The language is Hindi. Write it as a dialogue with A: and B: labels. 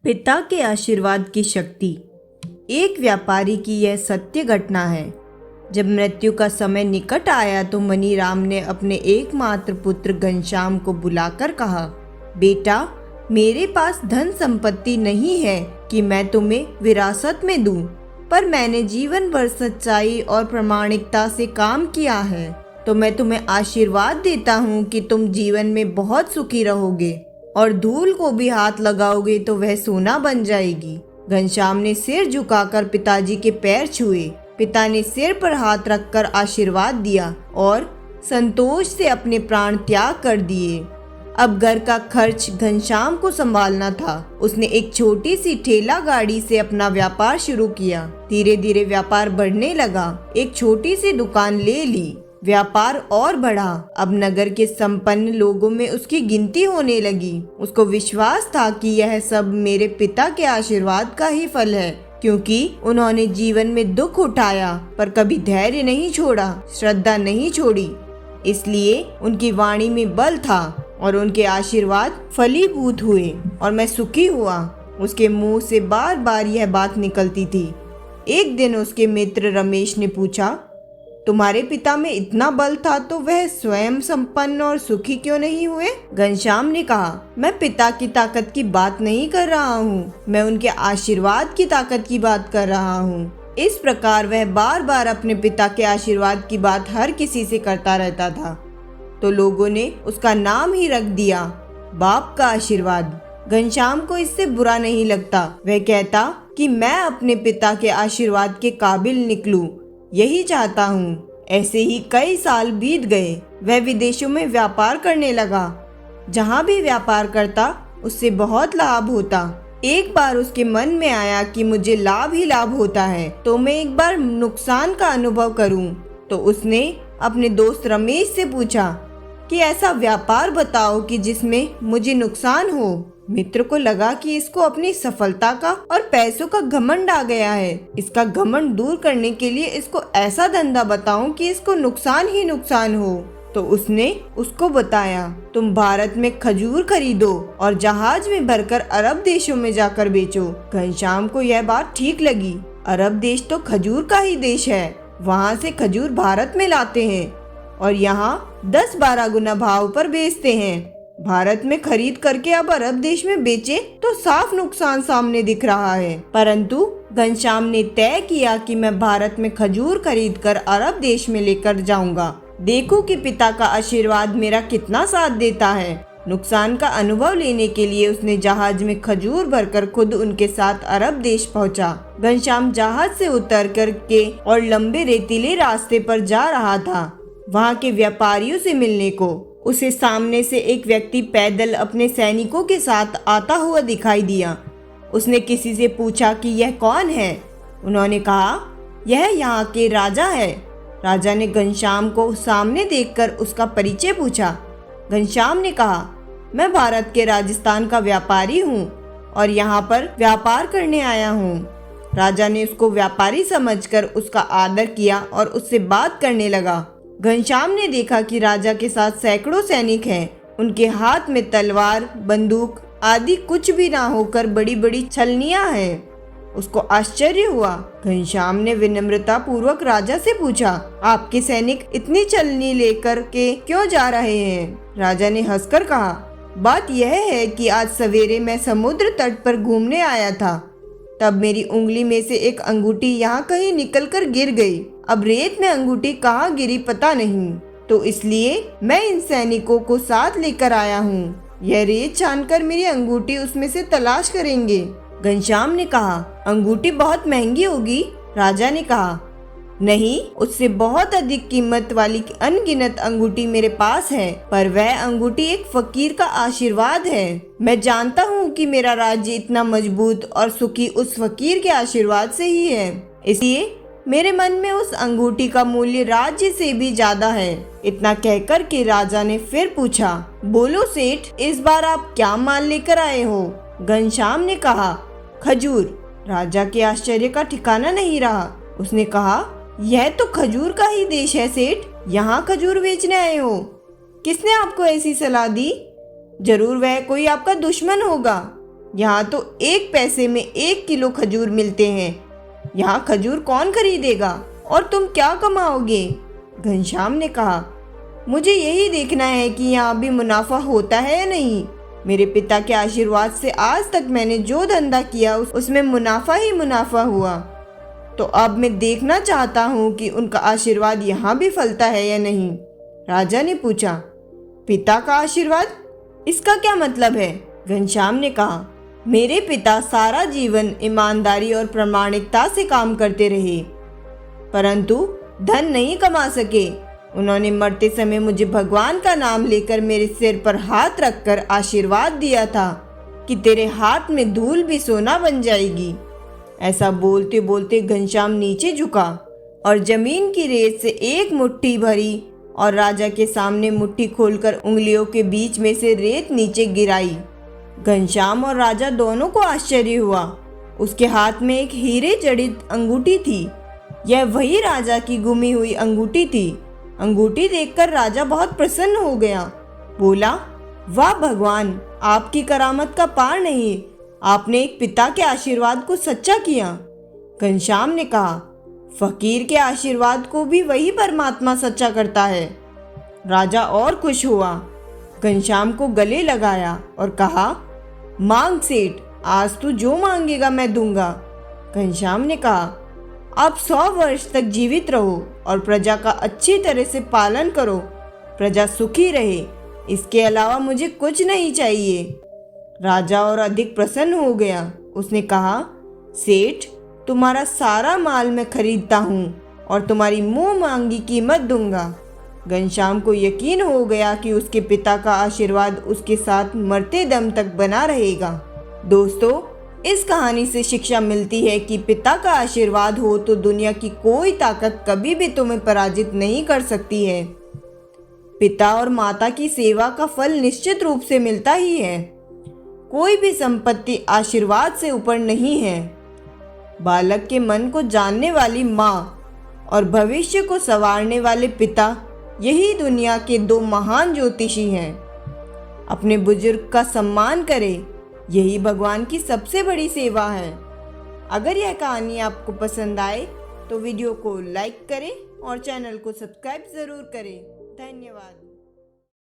A: पिता के आशीर्वाद की शक्ति। एक व्यापारी की यह सत्य घटना है। जब मृत्यु का समय निकट आया तो मनीराम ने अपने एकमात्र पुत्र घनश्याम को बुलाकर कहा, बेटा, मेरे पास धन संपत्ति नहीं है कि मैं तुम्हें विरासत में दूं, पर मैंने जीवन भर सच्चाई और प्रामाणिकता से काम किया है, तो मैं तुम्हें आशीर्वाद देता हूँ कि तुम जीवन में बहुत सुखी रहोगे और धूल को भी हाथ लगाओगे तो वह सोना बन जाएगी। घनश्याम ने सिर झुकाकर पिताजी के पैर छुए। पिता ने सिर पर हाथ रखकर आशीर्वाद दिया और संतोष से अपने प्राण त्याग कर दिए। अब घर का खर्च घनश्याम को संभालना था। उसने एक छोटी सी ठेला गाड़ी से अपना व्यापार शुरू किया। धीरे धीरे व्यापार बढ़ने लगा। एक छोटी सी दुकान ले ली। व्यापार और बढ़ा। अब नगर के संपन्न लोगों में उसकी गिनती होने लगी। उसको विश्वास था कि यह सब मेरे पिता के आशीर्वाद का ही फल है, क्योंकि उन्होंने जीवन में दुख उठाया पर कभी धैर्य नहीं छोड़ा, श्रद्धा नहीं छोड़ी। इसलिए उनकी वाणी में बल था और उनके आशीर्वाद फलीभूत हुए और मैं सुखी हुआ। उसके मुंह से बार बार यह बात निकलती थी। एक दिन उसके मित्र रमेश ने पूछा, तुम्हारे पिता में इतना बल था तो वह स्वयं संपन्न और सुखी क्यों नहीं हुए? घनश्याम ने कहा, मैं पिता की ताकत की बात नहीं कर रहा हूँ, मैं उनके आशीर्वाद की ताकत की बात कर रहा हूँ। इस प्रकार वह बार बार अपने पिता के आशीर्वाद की बात हर किसी से करता रहता था, तो लोगों ने उसका नाम ही रख दिया, बाप का आशीर्वाद। घनश्याम को इससे बुरा नहीं लगता। वह कहता कि मैं अपने पिता के आशीर्वाद के काबिल निकलूं, यही चाहता हूँ। ऐसे ही कई साल बीत गए। वह विदेशों में व्यापार करने लगा। जहाँ भी व्यापार करता उससे बहुत लाभ होता। एक बार उसके मन में आया कि मुझे लाभ ही लाभ होता है, तो मैं एक बार नुकसान का अनुभव करूं। तो उसने अपने दोस्त रमेश से पूछा कि ऐसा व्यापार बताओ कि जिसमें मुझे नुकसान हो। मित्र को लगा कि इसको अपनी सफलता का और पैसों का घमंड आ गया है। इसका घमंड दूर करने के लिए इसको ऐसा धंधा बताऊं कि इसको नुकसान ही नुकसान हो। तो उसने उसको बताया, तुम भारत में खजूर खरीदो और जहाज में भरकर अरब देशों में जाकर बेचो। घनश्याम को यह बात ठीक लगी। अरब देश तो खजूर का ही देश है। वहाँ से खजूर भारत में लाते हैं और यहाँ 10-12 गुना भाव पर बेचते हैं। भारत में खरीद करके अब अरब देश में बेचे तो साफ नुकसान सामने दिख रहा है। परंतु घनश्याम ने तय किया कि मैं भारत में खजूर खरीद कर अरब देश में लेकर जाऊंगा। देखो कि पिता का आशीर्वाद मेरा कितना साथ देता है। नुकसान का अनुभव लेने के लिए उसने जहाज में खजूर भरकर खुद उनके साथ अरब देश पहुंचा। घनश्याम जहाज से उतर कर के और लंबे रेतीले रास्ते पर जा रहा था वहाँ के व्यापारियों से मिलने को। उसे सामने से एक व्यक्ति पैदल अपने सैनिकों के साथ आता हुआ दिखाई दिया। उसने किसी से पूछा कि यह कौन है? उन्होंने कहा, यह यहाँ के राजा है। राजा ने घनश्याम को सामने देखकर उसका परिचय पूछा। घनश्याम ने कहा, मैं भारत के राजस्थान का व्यापारी हूँ और यहाँ पर व्यापार करने आया हूँ। राजा ने उसको व्यापारी समझकर उसका आदर किया और उससे बात करने लगा। घनश्याम ने देखा कि राजा के साथ सैकड़ों सैनिक हैं। उनके हाथ में तलवार, बंदूक आदि कुछ भी ना होकर बड़ी बड़ी छलनियां हैं। उसको आश्चर्य हुआ। घनश्याम ने विनम्रता पूर्वक राजा से पूछा, आपके सैनिक इतनी छलनी लेकर के क्यों जा रहे हैं? राजा ने हंसकर कहा, बात यह है कि आज सवेरे मैं समुद्र तट पर घूमने आया था, तब मेरी उंगली में से एक अंगूठी यहाँ कहीं निकलकर गिर गई। अब रेत में अंगूठी कहाँ गिरी पता नहीं, तो इसलिए मैं इन सैनिकों को साथ लेकर आया हूँ। यह रेत छानकर मेरी अंगूठी उसमें से तलाश करेंगे। घनश्याम ने कहा, अंगूठी बहुत महंगी होगी? राजा ने कहा, नहीं, उससे बहुत अधिक कीमत वाली अनगिनत अंगूठी मेरे पास है, पर वह अंगूठी एक फकीर का आशीर्वाद है। मैं जानता हूँ कि मेरा राज्य इतना मजबूत और सुखी उस फकीर के आशीर्वाद से ही है। इसलिए मेरे मन में उस अंगूठी का मूल्य राज्य से भी ज्यादा है। इतना कहकर के राजा ने फिर पूछा, बोलो सेठ, इस बार आप क्या माल लेकर आए हो? घनश्याम ने कहा, खजूर। राजा के आश्चर्य का ठिकाना नहीं रहा। उसने कहा, यह तो खजूर का ही देश है सेठ, यहाँ खजूर बेचने आए हो? किसने आपको ऐसी सलाह दी? जरूर वह कोई आपका दुश्मन होगा। यहाँ तो 1 पैसे में 1 किलो खजूर मिलते हैं। यहाँ खजूर कौन खरीदेगा और तुम क्या कमाओगे? घनश्याम ने कहा, मुझे यही देखना है कि यहाँ भी मुनाफा होता है या नहीं। मेरे पिता के आशीर्वाद से आज तक मैंने जो धंधा किया उसमें मुनाफा ही मुनाफा हुआ। तो अब मैं देखना चाहता हूँ कि उनका आशीर्वाद यहाँ भी फलता है या नहीं। राजा ने पूछा, पिता का आशीर्वाद? इसका क्या मतलब है? घनश्याम ने कहा, मेरे पिता सारा जीवन ईमानदारी और प्रामाणिकता से काम करते रहे, परंतु धन नहीं कमा सके। उन्होंने मरते समय मुझे भगवान का नाम लेकर मेरे सिर पर हाथ रखकर आशीर्वाद दिया था कि तेरे हाथ में धूल भी सोना बन जाएगी। ऐसा बोलते बोलते घनश्याम नीचे झुका और जमीन की रेत से एक मुट्ठी भरी और राजा के सामने मुट्ठी खोलकर उंगलियों के बीच में से रेत नीचे गिराई। घनश्याम और राजा दोनों को आश्चर्य हुआ। उसके हाथ में एक हीरे जड़ित अंगूठी थी। यह वही राजा की गुमी हुई अंगूठी थी। अंगूठी देखकर राजा बहुत प्रसन्न हो गया। बोला, वाह भगवान, आपकी करामत का पार नहीं। आपने एक पिता के आशीर्वाद को सच्चा किया। घनश्याम ने कहा, फकीर के आशीर्वाद को भी वही परमात्मा सच्चा करता है। राजा और खुश हुआ, घनश्याम को गले लगाया और कहा, मांग सेठ, आज तू जो मांगेगा मैं दूंगा। घनश्याम ने कहा, आप 100 वर्ष तक जीवित रहो और प्रजा का अच्छी तरह से पालन करो, प्रजा सुखी रहे, इसके अलावा मुझे कुछ नहीं चाहिए। राजा और अधिक प्रसन्न हो गया। उसने कहा, सेठ, तुम्हारा सारा माल मैं खरीदता हूँ और तुम्हारी मुंह मांगी कीमत दूंगा। घनश्याम को यकीन हो गया कि उसके पिता का आशीर्वाद उसके साथ मरते दम तक बना रहेगा। दोस्तों, इस कहानी से शिक्षा मिलती है कि पिता का आशीर्वाद हो तो दुनिया की कोई ताकत कभी भी तुम्हें पराजित नहीं कर सकती है। पिता और माता की सेवा का फल निश्चित रूप से मिलता ही है। कोई भी संपत्ति आशीर्वाद से ऊपर नहीं है। बालक के मन को जानने वाली माँ और भविष्य को संवारने वाले पिता, यही दुनिया के 2 महान ज्योतिषी हैं। अपने बुजुर्ग का सम्मान करें, यही भगवान की सबसे बड़ी सेवा है। अगर यह कहानी आपको पसंद आए तो वीडियो को लाइक करें और चैनल को सब्सक्राइब ज़रूर करें। धन्यवाद।